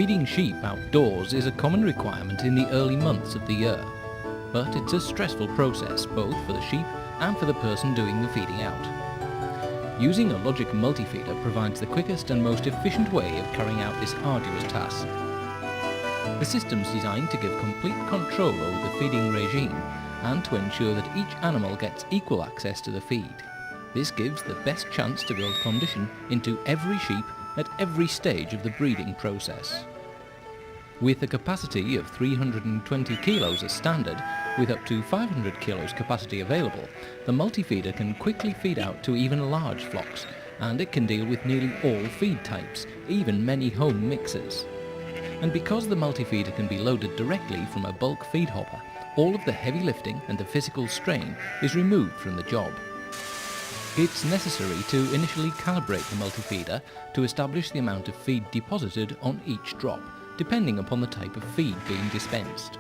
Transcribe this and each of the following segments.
Feeding sheep outdoors is a common requirement in the early months of the year, but it's a stressful process both for the sheep and for the person doing the feeding out. Using a logic multifeeder provides the quickest and most efficient way of carrying out this arduous task. The system's designed to give complete control over the feeding regime and to ensure that each animal gets equal access to the feed. This gives the best chance to build condition into every sheep at every stage of the breeding process. With a capacity of 320 kilos as standard, with up to 500 kilos capacity available, the multifeeder can quickly feed out to even large flocks, and it can deal with nearly all feed types, even many home mixes. And because the multifeeder can be loaded directly from a bulk feed hopper, all of the heavy lifting and the physical strain is removed from the job. It's necessary to initially calibrate the multifeeder to establish the amount of feed deposited on each drop, depending upon the type of feed being dispensed.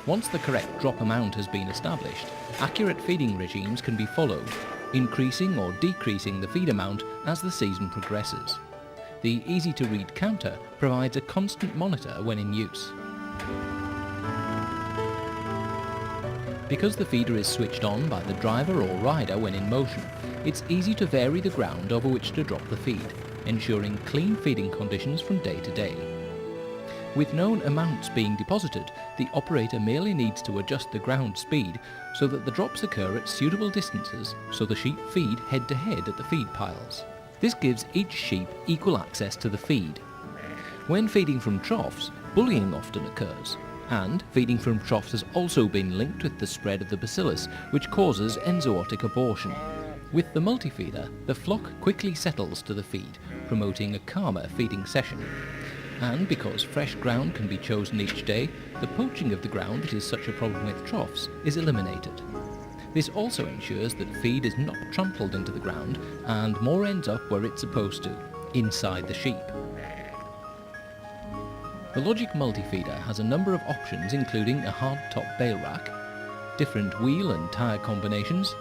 Once the correct drop amount has been established, accurate feeding regimes can be followed, increasing or decreasing the feed amount as the season progresses. The easy-to-read counter provides a constant monitor when in use. Because the feeder is switched on by the driver or rider when in motion, it's easy to vary the ground over which to drop the feed, ensuring clean feeding conditions from day to day. With known amounts being deposited, the operator merely needs to adjust the ground speed so that the drops occur at suitable distances so the sheep feed head to head at the feed piles. This gives each sheep equal access to the feed. When feeding from troughs, bullying often occurs, and feeding from troughs has also been linked with the spread of the bacillus, which causes enzootic abortion. With the multifeeder, the flock quickly settles to the feed, promoting a calmer feeding session. And because fresh ground can be chosen each day, the poaching of the ground that is such a problem with troughs is eliminated. This also ensures that feed is not trampled into the ground and more ends up where it's supposed to, inside the sheep. The Logic Multifeeder has a number of options including a hard-top bale rack, different wheel and tyre combinations,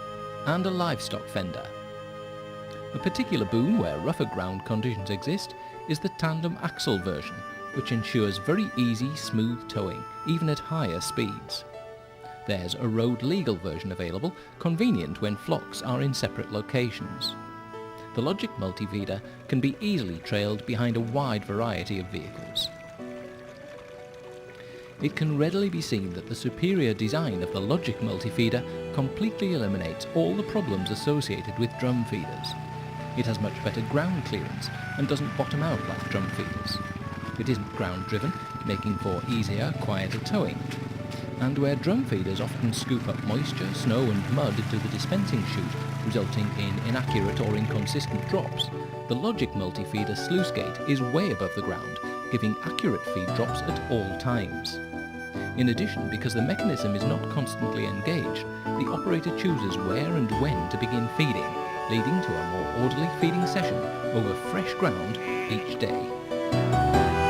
and a livestock fender. A particular boon where rougher ground conditions exist is the tandem axle version, which ensures very easy, smooth towing, even at higher speeds. There's a road-legal version available, convenient when flocks are in separate locations. The Logic Multifeeder can be easily trailed behind a wide variety of vehicles. It can readily be seen that the superior design of the Logic Multifeeder completely eliminates all the problems associated with drum feeders. It has much better ground clearance and doesn't bottom out like drum feeders. It isn't ground driven, making for easier, quieter towing. And where drum feeders often scoop up moisture, snow and mud into the dispensing chute, resulting in inaccurate or inconsistent drops, the Logic Multifeeder sluice gate is way above the ground, giving accurate feed drops at all times. In addition, because the mechanism is not constantly engaged, the operator chooses where and when to begin feeding, leading to a more orderly feeding session over fresh ground each day.